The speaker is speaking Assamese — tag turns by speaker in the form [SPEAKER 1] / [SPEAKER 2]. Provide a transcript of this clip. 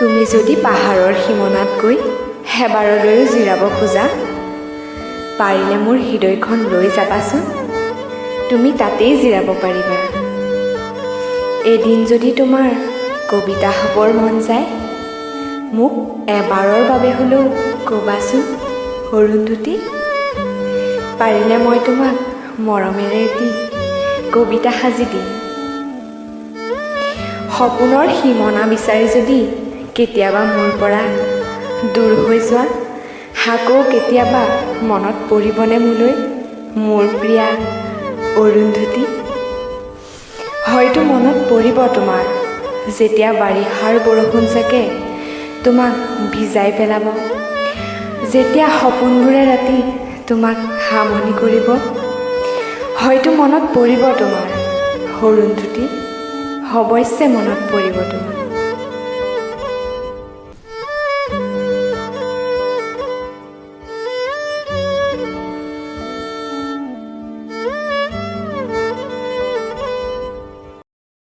[SPEAKER 1] তুমি যদি পাহাৰৰ সীমনাত গৈ এবাৰলৈও জিৰাব খোজা, পাৰিলে মোৰ হৃদয়খন লৈ যাবাচোন। তুমি তাতেই জিৰাব পাৰিবা। এদিন যদি তোমাৰ কবিতা হ'বৰ মন যায়, মোক এবাৰৰ বাবে হ'লেও ক'বাচোন অৰুন্ধতী। পাৰিলে মই তোমাক মৰমেৰে এটি কবিতা সাজি দিম। সপোনৰ সীমনা বিচাৰি যদি কেতিয়াবা মোৰ পৰা দূৰ হৈ যোৱা, আকৌ কেতিয়াবা মনত পৰিবনে মোলৈ মোৰ প্ৰিয়া অৰুন্ধতী? হয়তো মনত পৰিব তোমাৰ, যেতিয়া বাৰিষাৰ বৰষুণ চাগে তোমাক ভিজাই পেলাব, যেতিয়া সপোনবোৰে ৰাতি তোমাক হামনি কৰিব। হয়তো মনত পৰিব তোমাৰ অৰুন্ধতী, অৱশ্যে মনত পৰিব তোমাৰ।